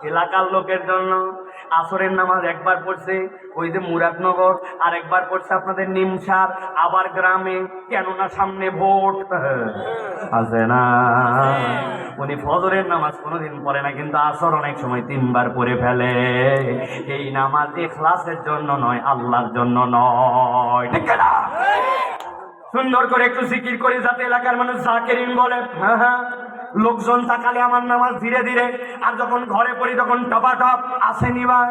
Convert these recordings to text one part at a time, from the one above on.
এলাকার লোকের জন্য আসরের নামাজ একবার পড়ছে ওই যে মুরাদনগর, আর একবার পড়ছে আপনাদের নিমসার, আবার গ্রামে, কেননা সামনে ভোট আছে না। উনি ফজরের নামাজ কোনোদিন পড়ে না, কিন্তু আসর অনেক সময় 3 বার পড়ে ফেলে। এই নামাজ ইখলাসের জন্য নয়, আল্লাহর জন্য নয়, ঠিক না? সুন্দর করে একটু জিকির করি যাতে এলাকার মানুষ জাকিরিন বলে। হ্যাঁ হ্যাঁ, লোকজন তাকালে আমার নামাজ ধীরে ধীরে, আর যখন ঘরে পড়ি তখন টপাটপ আসেনি ভাই।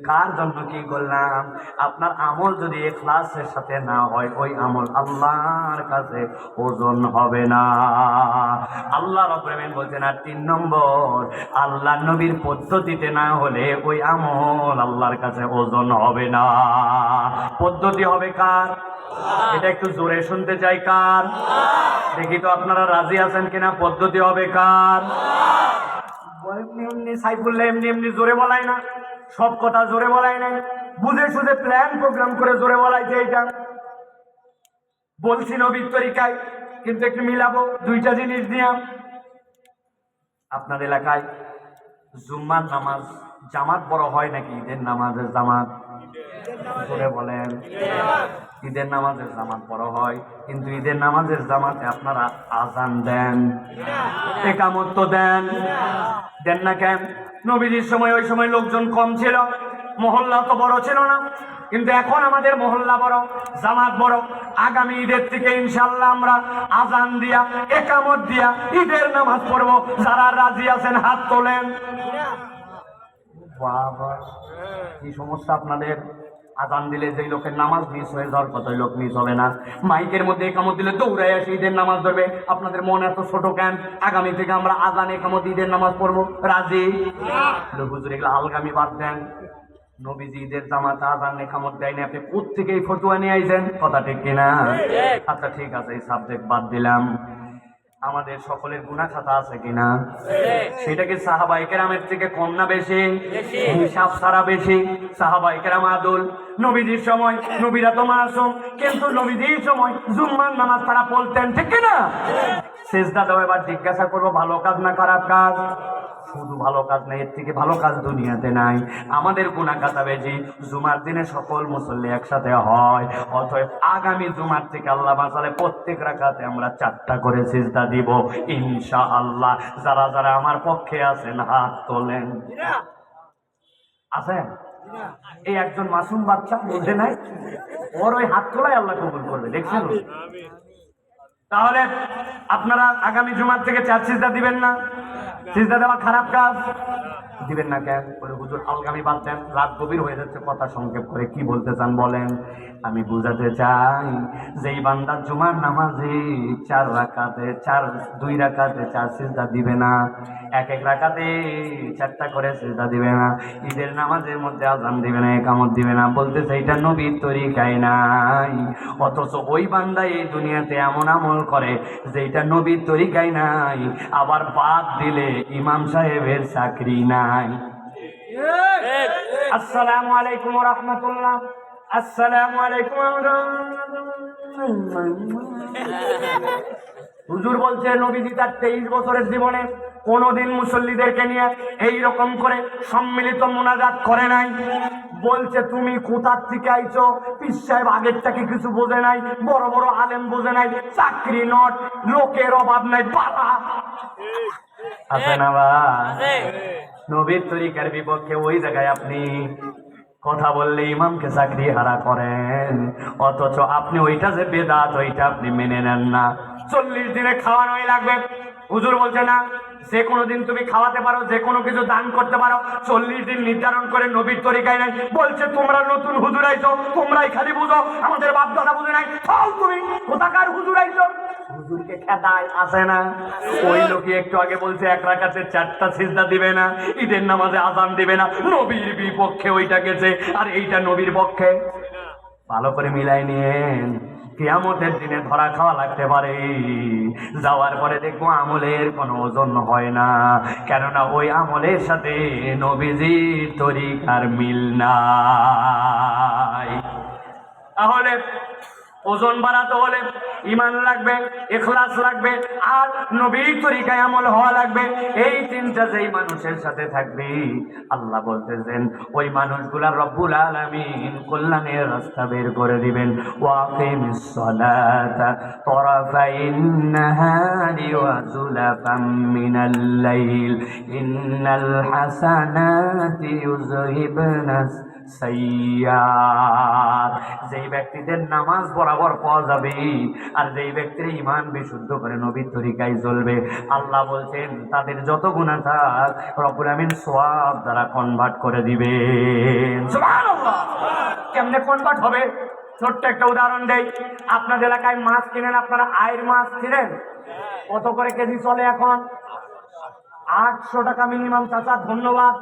কার জন্য কি করলাম? আপনার আমল যদি ইখলাসের সাথে না হয়, ওই আমল আল্লাহর কাছে ওজন হবে না। আল্লাহ রাব্বুল আলামিন বলছেন, আর 3 নম্বর, আল্লাহ নবীর পদ্ধতিতে না হলে ওই আমল আল্লাহর কাছে ওজন হবে না। পদ্ধতি হবে কার? এটা একটু জোরে শুনতে চাই, কার? দেখি তো আপনারা রাজি আছেন কিনা। পদ্ধতি হবে কার? এমনি সাইফুল্লাহ এমনি এমনি জোরে বলাই না, সব কথা জোরে বলাই নাই, বুঝে শুধু প্ল্যান প্রোগ্রাম করে জোরে বলাই যে এইটা বলছি নবীর তরিকায়, কিন্তু একটু মিলাবো দুইটা জিনিস দিয়া। আপনার এলাকায় জুম্মার নামাজ জামাত বড় হয় নাকি ঈদের নামাজের জামাত? জোরে বলেন। ঈদের নামাজের জামাত বড় হয়, কিন্তু ঈদের নামাজের জামাতে আপনারা আজান দেন, একামত তো দেন না কেন? নবীজির সময় ওই সময় লোকজন কম ছিল, মহল্লা তো বড় ছিল না, কিন্তু এখন আমাদের মহল্লা বড়, জামাত বড়। আগামী ঈদের থেকে ইনশাল্লাহ আমরা আজান দিয়া, একামত দিয়া ঈদের নামাজ পড়বো। যারা রাজি আছেন হাত তোলেন। বাবা, কি সমস্যা আপনাদের? আজান দিলে যে লোকের নামাজ মিস হয়ে যাওয়ার কথা, লোক মিস হবে না। মাইকের মধ্যে একামত দিলে দৌড়ায় আসে ঈদের নামাজ ধরবে। আপনাদের মন এত ছোট কেন? আগামী থেকে আমরা আজান একামত ঈদের নামাজ পড়বো, রাজি? হুজুর এগুলো আলগামি বাদ দেন। নবীজি ঈদের জামাতে আজান একামত দেয়নি, আপনি কোত্থেকে এই ফতুয়া নিয়ে আইছেন? কথা ঠিক কিনা? আচ্ছা ঠিক আছে, এই সাবজেক্ট বাদ দিলাম। আমাদের সকলের গুনাহ খাতা আছে কিনা? সেটা কি সাহাবায়ে কেরামের থেকে কম না বেশি? হিসাব ছাড়া বেশি। সাহাবায়ে কেরাম আদল। নবীজির সময় নবীরা তো মাসুম, কিন্তু নবীজির সময় জুম্মার নামাজ তারা পড়তেন, ঠিক কিনা? সিজদা দেওয়া, এবার জিজ্ঞাসা করবো ভালো কাজ না খারাপ কাজ? শুধু ভালো কাজ না, এর থেকে ভালো কাজ দুনিয়াতে নাই। আমাদের গুনাহ খাতা বেশি। জুমার দিনে সকল মুসল্লি একসাথে হয়, অতএব আগামী জুমার থেকে আল্লাহ বাঁচালে প্রত্যেক রাকাতে আমরা 4টা করে সিজদা দিব ইনশাআল্লাহ। যারা যারা আমার পক্ষে আছেন হাত তোলেন। আছেন? এই একজন মাসুম বাচ্চা বুঝে নাই, ওর ওই হাত তোলাই আল্লাহ কবুল করবে, দেখছেন? তাহলে আপনারা আগামী জুমার থেকে 4 সিজদা দিবেন না? সিজদা দেওয়া খারাপ কাজ? দিবেন না কেন? বলে হুজুর আলগামি বাদ দেন, রাত গভীর হয়ে যাচ্ছে, কথা সংক্ষেপ করে কি বলতে চান বলেন? আমি বুঝাতে চাই, যেই বান্দা জুমার নামাজে 2 রাকাতে 4 সিজদা দিবে না, এক রাকাতে 4টা করে সিজদা দিবে না, ঈদের নামাজের মধ্যে আজান দিবে না, একামত দিবে না, বলতেছে এটা নবীর তরিকায় নাই। অথচ ওই বান্দা এই দুনিয়াতে এমন আমল করে যেটা নবীর তরিকায় নাই, আবার বাদ দিলে ইমাম সাহেবের চাকরি নাই। আসসালামু আলাইকুম ওয়া রাহমাতুল্লাহ। আসসালামু আলাইকুম। হুজুর বলছে নবীজি তার 23 বছরের জীবনে কোনদিন মুসল্লিদেরকে নিয়ে এই রকম করে সম্মিলিত মুনাজাত করে নাই। বলছে তুমি কোথার থেকে আইছো? পীর সাহেব আগেরটাকে কিছু বোঝে নাই, বড় বড় আলেম বোঝে নাই, চাকরি নট, লোকের অভাব নাই, বাবা আছে না? বা নবীর তরিকার বিপক্ষে ওই জায়গায় আপনি কথা বললে ইমামকে চাকরি হারা করেন, অথচ আপনি ওইটা যে বেদাত ওইটা আপনি মেনে নেন না। 40 দিনে খাওয়ানোই লাগবে। হুজুর বলছে না, যে কোনো দিন তুমি খাওয়াতে পারো, যে কোনো কিছু দান করতে পারো, 40 দিন নির্ধারণ করে নবীর তরিকায় নাই। বলছে তোমরা নতুন হুজুর আইছো, তোমরাই খালি বুঝো, আমাদের বাপ দাদা বুঝে নাই। তুমি কোথাকার হুজুর আইছো? হুজুরকে খেদায়, আসে না? ওই লোকই একটু আগে বলছে 1 রাকাতে 4টা সিজদা দিবে না, ঈদের নামাজে আজান দিবে না, নবীর বিপক্ষে ওইটা গেছে, আর এইটা নবীর পক্ষে। ভালো করে মিলাই নিয়েন, কিয়ামতের দিনে ধরা খাওয়া লাগতে পারে। যাওয়ার পরে দেখবো আমলের কোনো ওজন হয় না, কেননা ওই আমলের সাথে নবীজির তরিকার মিল নাই। তাহলে ওজন বাড়াতে হলে ঈমান লাগবে, ইখলাস লাগবে, আর নবীর তরিকায় আমল হওয়া লাগবে। এই তিনটা যেই মানুষের সাথে থাকবে আল্লাহ বলতেছেন ওই মানুষগুলা রব্বুল আলামিন কল্যাণের রাস্তা বের করে দিবেন। ওয়াকিমিস সালাতা তরাফাইন নাহারি ওয়া যুলাফাম মিনাল লাইল ইন্নাল হাসানাতি ইউযহিবনাস সাইয়্যাত। যেই ব্যক্তিদের নামাজ বরাবর পাওয়া যাবে আর যেই ব্যক্তির ঈমান বিশুদ্ধ করে নবীর তরিকায় চলবে, আল্লাহ বলছেন তাদের যত গুনাহ থাক রব্বুল আমিন সওয়াব দ্বারা কনভার্ট করে দিবেন। সুবহানাল্লাহ। কেমনে কনভার্ট হবে? ছোট্ট একটা উদাহরণ দেই। আপনাদের এলাকায় মাছ কিনেন, আপনারা আয়ের মাছ কিনেন, কত করে কেজি চলে এখন? 800 টাকা মিনিমাম। চাচা ধন্যবাদ।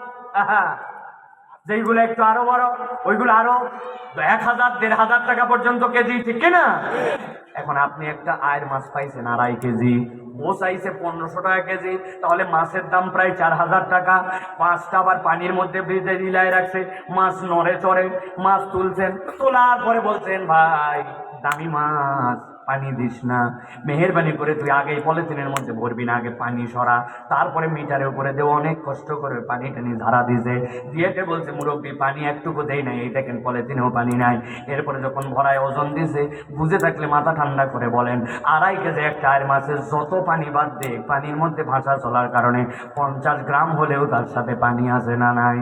যেইগুলো একটু আরো বড় ওইগুলো আরো 1000 1500 টাকা পর্যন্ত কেজি, ঠিক কিনা? এখন আপনি একটা আয়ের মাছ পাইছেন 2.5 কেজি, ও চাইছে 1500 টাকা কেজি, তাহলে মাছের দাম প্রায় 4000 টাকা। মাছটা আবার পানির মধ্যে ভিজে ঝিলায় রাখছে, মাছ নড়ে চড়ে, মাছ তুলছেন, তোলার পরে বলছেন ভাই দামি মাছ পানি দিস না, মেহেরবানি করে তুই আগেই পলিথিনের মধ্যে ভরবি না, আগে পানি সরা, তারপরে মিটারের উপরে দেও। অনেক কষ্ট করে পানি টানি ঝাড়া দিছে, দিয়েতে বলছে মুরব্বী পানি একটুকু দেই নাই, এই দেখেন পলিথিনেও পানি নাই। এরপরে যখন ভরায় ওজন দিছে, বুঝে থাকলে মাথা ঠান্ডা করে বলেন 2.5 কেজি একটা আয়ের মাছের যত পানি বাদ দে, পানির মধ্যে ভাষা চলার কারণে 50 গ্রাম হলেও তার সাথে পানি আছে না নাই?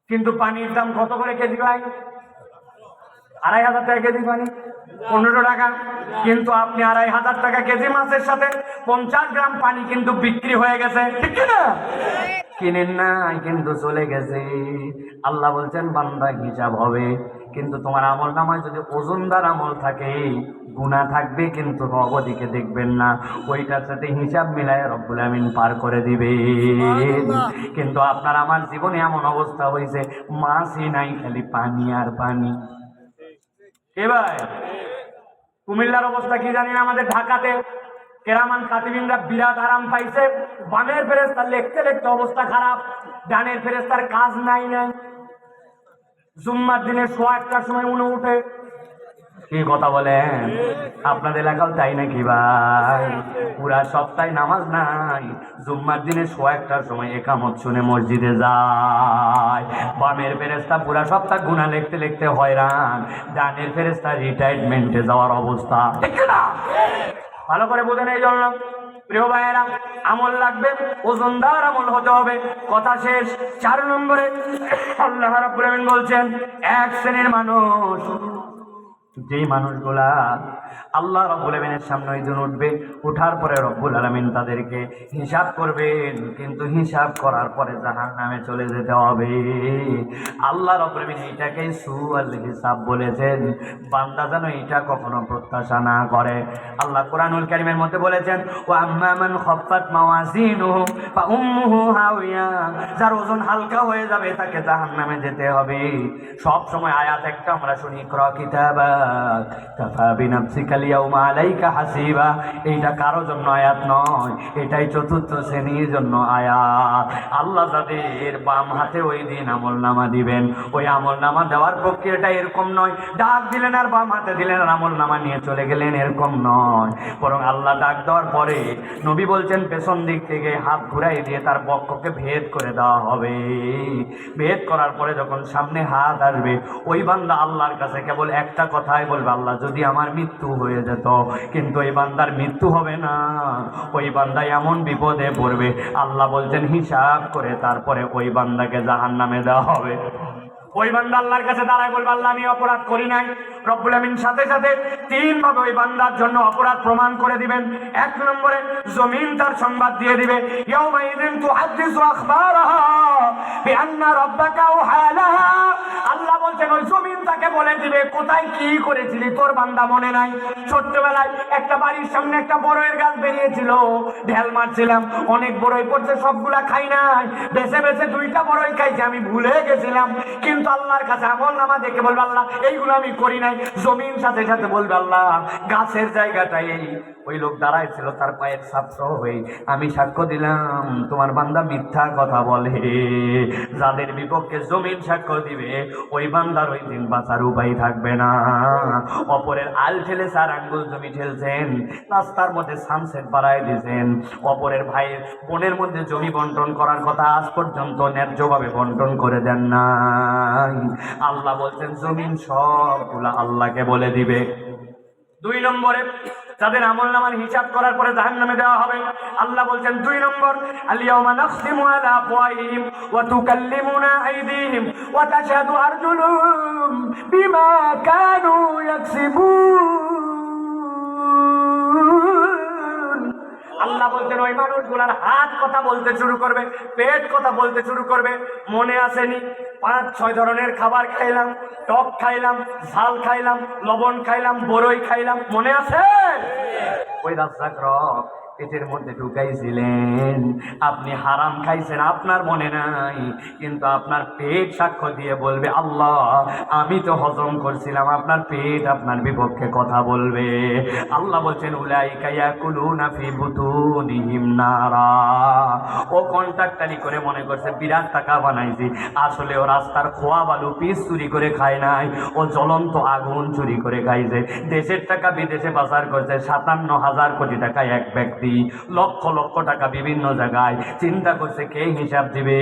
কিন্তু পানির দাম কত করে কেজি ভাই? 2500 টাকা কেজি পানি, 1500 টাকা। কিন্তু আপনি 2500 টাকা কেজি মাছের সাথে 50 গ্রাম পানি কিন্তু বিক্রি হয়ে গেছে, ঠিক না? কিনেন নাই কিন্তু চলে গেছে। আল্লাহ বলছেন বান্দা হিসাব হবে, কিন্তু তোমার আমল নামায় যদি ওজনদার আমল থাকে গুনাহ থাকবে কিন্তু অবদিকে দেখবেন না, ওইটার সাথে হিসাব মিলায় রব্বুল আমিন পার করে দিবে। কিন্তু আপনার আমার জীবনে এমন অবস্থা হয়েছে মাছই নাই, খালি পানি আর পানি। এবার কুমিল্লার অবস্থা কি জানি না, আমাদের ঢাকাতে কেরামান কাতিবিনরা বিরাট আরাম পাইছে। বামের ফেরেশতা লিখতে লিখতে অবস্থা খারাপ, ডানের ফেরেশতার কাজ নাই। জুম্মার দিনে 1:00টার সময় উনি উঠে, কি কথা বলেন? আপনাদের এলাকাও তাই নাকি ভাই? পুরা সপ্তাহে নামাজ নাই, জুম্মার দিনে 1:00টার সময় একামত শুনে মসজিদে যায়। বামের ফেরেশতা পুরা সপ্তাহ গুনাহ লিখতে লিখতে হয়রান, ডানের ফেরেশতা রিটায়ারমেন্টে যাওয়ার অবস্থা, ঠিক না? ভালো করে বোঝেন। এই জন্য প্রিয় ভাইয়েরা, আমল লাগবে, ওজনদার আমল হতে হবে। কথা শেষ। 4 নম্বরে আল্লাহ রাব্বুল আমিন বলছেন এক শ্রেণীর মানুষ, যেই মানুষগুলা আল্লাহ রাব্বুল আমিনের সামনে ওইদিন উঠবে, উঠার পরে রব্বুল আলামিন তাদেরকে হিসাব করবেন, কিন্তু হিসাব করার পরে জাহান্নামে চলে যেতে হবে। আল্লাহ রাব্বুল আমিন এটাকেই সুআল হিসাব বলেছেন। বান্দা যেন এটা কখনো প্রত্যাশা না করে। আল্লাহ কুরআনুল কারীমের মধ্যে বলেছেন ওয়া আম্মা মান খাফফাত মাওয়াজিনুহু ফা উম্মুহু হাওিয়া, যার ওজন হালকা হয়ে যাবে তাকে জাহান্নামে যেতে হবে। সব সময় আয়াত একটা আমরা শুনি, ইকরা কিতাবাক কাফা বিনাফসিকা আল-ইয়াওমা আলাইকা হাসিবা। এইটা কারো জন্য আয়াত নয়, এটাই 4র্থ শ্রেণীর জন্য আয়াত। আল্লাহ যাদের বাম হাতে ওই দিন আমলনামা দিবেন, ওই আমলনামা দেওয়ার প্রক্রিয়াটা এরকম নয় ডাক দিলেন আর বাম হাতে দিলেন আর আমলনামা নিয়ে চলে গেলেন, এরকম নয়। বরং আল্লাহ ডাক দেওয়ার পরে নবী বলছেন পেছন দিক থেকে হাত ঘুরাই দিয়ে তার বক্ষকে ভেদ করে দেওয়া হবে। ভেদ করার পরে যখন সামনে হাত আসবে, ওই বান্দা আল্লাহর কাছে কেবল একটা কথাই বলবে, আল্লাহ যদি আমার মৃত্যু হয়ে যেত। কিন্তু এই বান্দার মৃত্যু হবে না, ওই বান্দা এমন বিপদে পড়বে, আল্লাহ বলছেন হিসাব করে তারপরে ওই বান্দাকে জাহান্নামে দেওয়া হবে। ওই বান্দা আল্লাহর কাছে দাঁড়ায় বলবে, আল্লাহ আমি অপরাধ করি নাই। রব্বুল আমিন সাথে সাথে 3 ভাবে ওই বান্দার জন্য অপরাধ প্রমাণ করে দিবেন। 1 নম্বরে জমিন তার সংবাদ দিয়ে দিবে, ইয়াউমা ইযিন তুহাদ্দিসু আখবারাহা বিআন্না রাব্বাকা আওহালাহা। আল্লাহ বলছেন ওই জমিন তাকে বলে দিবে কোথায় কি করেছিলি, তোর বান্দা মনে নাই? ছোট্টবেলায় একটা বাড়ির সামনে একটা বড়ইয়ের গাছ বেরিয়েছিল, ঢেল মারছিলাম, অনেক বড়ই পড়ছে, সবগুলা খাই নাই, বেছে বেছে 2টা বড়ই খাইছি, আমি ভুলে গেছিলাম। কিন্তু আল্লাহর কাছে আমলনামা দেখে বলবে, আল্লাহ এইগুলো আমি করি নাই। জমিন সাথে সাথে বলবে, আল্লাহ গাছের জায়গাটাই এই ওই লোক দাঁড়াইছিল তার পায়ের ছাত্র হয়ে, আমি সাক্ষ্য দিলাম তোমার বান্দা মিথ্যা কথা বলে। যাদের বিপক্ষে জমিন সাক্ষ্য দিবে ওই বান্দার ওই দিন বাঁচার উপায় থাকবে না। অপরের আল ঠেলে 4 আঙ্গুল জমি ঠেলছেন, রাস্তার মধ্যে সানসেট বাড়াই দিয়েছেন, অপরের ভাইয়ের বোনের মধ্যে জমি বন্টন করার কথা আজ পর্যন্ত ন্যায্যভাবে বন্টন করে দেন নাই। আল্লাহ বলছেন জমিন সবগুলা আল্লাহকে বলে দিবে। 2 নম্বরে যাদের আমলনামার হিসাব করার পরে জাহান্নামে দেওয়া হবে, আল্লাহ বলছেন 2 নম্বর, আল-ইয়াওমা নাখতিমু আলা আফওয়াহিহিম ওয়া তুকাল্লিমুনা আইদিহিম ওয়া তাশহাদু আরজুলুহুম বিমা কানু ইয়াকসিবুন। আল্লাহ বলছেন ওই মানুষগুলার হাত কথা বলতে শুরু করবে, পেট কথা বলতে শুরু করবে। মনে আসেনি 5-6 ধরনের খাবার খাইলাম, টক খাইলাম, ঝাল খাইলাম, লবণ খাইলাম, বড়ই খাইলাম, মনে আছে? ওই রাজ্জাক রব পেটের মধ্যে ঢুকাইছিলেন, আপনি হারাম খাইছেন আপনার মনে নাই, কিন্তু আপনার পেট সাক্ষ্য দিয়ে বলবে আল্লাহ আমি তো হজম করছিলাম, আপনার পেট আপনার বিপক্ষে কথা বলবে। আল্লাহ বলছেন উলাইকা ইয়াকুলুনা ফি বুতুনিহিম নারা। ও কন্ট্রাক্টারি করে মনে করছে বিরাট টাকা বানাইছি, আসলে ও রাস্তার খোয়া বালু পিস চুরি করে খায় নাই, ও জ্বলন্ত আগুন চুরি করে খাইছে। দেশের টাকা বিদেশে পাচার করছে, 57,000 কোটি টাকা এক ব্যক্তি, লক্ষ লক্ষ টাকা বিভিন্ন জায়গায়। চিন্তা করছে কে হিসাব দিবে?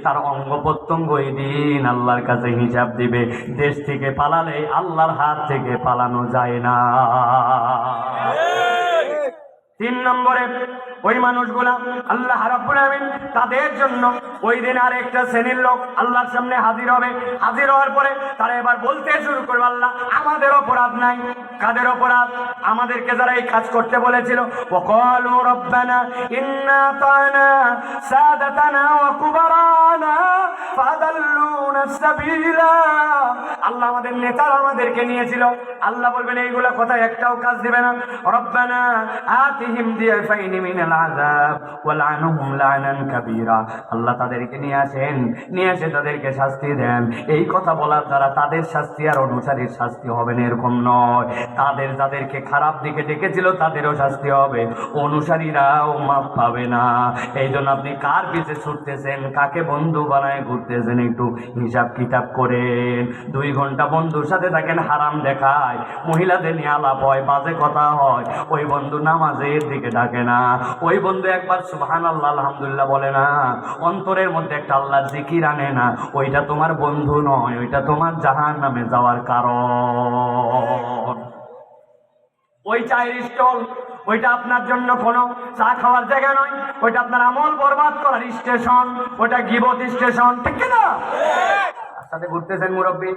তার অঙ্গ প্রত্যঙ্গ এই দিন আল্লাহর কাছে হিসাব দিবে। দেশ থেকে পালালে আল্লাহর হাত থেকে পালানো যায় না। 3 নম্বরে ওই মানুষগুলা আল্লাহ রাব্বুল আমিন তাদের জন্য ওই দিন আরেকটা শ্রেণীর লোক আল্লাহর সামনে হাজির হবে। হাজির হওয়ার পরে তারা এবার বলতে শুরু করবে আল্লাহ আমাদের অপরাধ নাই। কাদের অপরাধ? আমাদেরকে যারা এই কাজ করতে বলেছিল। ওয়াকালু রব্বানা ইন্না আতানা সাদাতানা ওয়া কুবারানা ফাদাল্লুনা সাবিলা। আল্লাহ আমাদের নেতারা আমাদেরকে নিয়েছিল। আল্লাহ বলবেন এইগুলা কথা একটাও কাজ দিবে না। রব্বানা আতিহিম দিয়াফাইন মিনাল আযাব ওয়ালআনহুম লা'নান কাবীরা। আল্লাহ তাদেরকে নিয়ে আসেন, নিয়ে এসে তাদেরকে শাস্তি দেন। এই কথা বলার দ্বারা তাদের শাস্তি আর অনুসারীর শাস্তি হবে না এরকম নয়। তাদের যাদেরকে খারাপ দিকে ডেকেছিল তাদেরও শাস্তি হবে, অনুসারীরাও মাপ পাবে না। এই জন্য আপনি কার পিছে ছুটতেছেন, কাকে বন্ধু বানায় ঘুরতেছেন, একটু হিসাব কিতাব করেন। 2 ঘন্টা বন্ধুর সাথে থাকেন, হারাম দেখায়, মহিলাদের নিয়ে আলাপ হয়, বাজে কথা হয়, ওই বন্ধু নামাজের দিকে ডাকে না। ওই বন্ধু একবার সুবহানাল্লাহ আলহামদুলিল্লাহ বলে না, অন্তরের মধ্যে একটা আল্লাহর জিকির আনে না, ওইটা তোমার বন্ধু নয়, ওইটা তোমার জাহান্নামে যাওয়ার কারণ। ওই চায়ের স্টল ওইটা আপনার জন্য কোনো চা খাওয়ার জায়গা নয়, ওইটা আপনার আমল বরবাদ করার স্টেশন, ওইটা গীবত স্টেশন, ঠিক কিনা? সাথে ঘুরতেছেন মুরব্বী,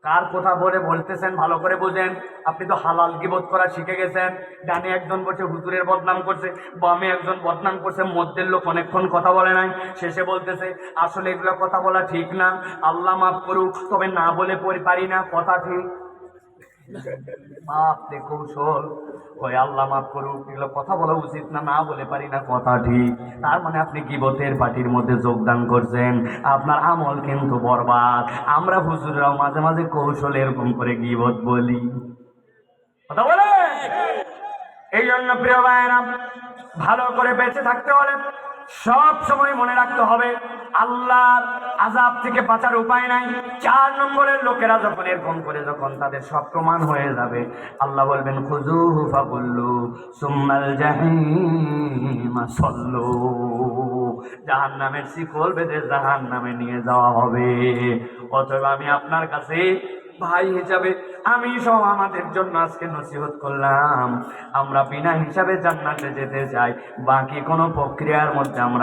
কার কথা বলে বলতেছেন ভালো করে বুঝেন। আপনি তো হালাল গীবত করা শিখে গেছেন। ডানে একজন বসে হুজুরের বদনাম করছে, বামে একজন বদনাম করছে, মধ্যের লোক অনেকক্ষণ কথা বলে নাই, শেষে বলতেছে আসলে এগুলো কথা বলা ঠিক না, আল্লাহ মাফ করুক, তবে না বলে পারি না, কথা ঠিক। আপনি কৌশল ওই আল্লাহ মাফ করুক, এগুলো কথা বলা উচিত না, না বলে পারি না, কথা ঠিক। তার মানে আপনি গীবতের পার্টির মধ্যে যোগদান করছেন, আপনার আমল কিন্তু বরবাদ। আমরা হুজুররাও মাঝে মাঝে কৌশল এরকম করে গীবত বলি, কথা বলে। এই জন্য প্রিয় ভাইয়েরা, ভালো করে বেঁচে থাকতে হলে সব সময় মনে রাখতে হবে আল্লাহর আযাব থেকে বাঁচার উপায় নাই। 4 নম্বরের লোকেরা যখন এরকম করে যখন তাদের সব প্রমাণ হয়ে যাবে, আল্লাহ বলবেন খুযুহু ফাগুল্লু সুম্মাল জাহিমা সাল্লু। জাহান্নামের শিকল বেঁধে জাহান্নামে নিয়ে যাওয়া হবে। অতএব আমি আপনার কাছে ভাই হিসাবে আমি সহ আমাদের জন্য আজকে নসিহত করলাম, আমরা বিনা হিসাবে জান্নাতে যেতে চাই, বাকি কোনো প্রক্রিয়ার মধ্যে আমরা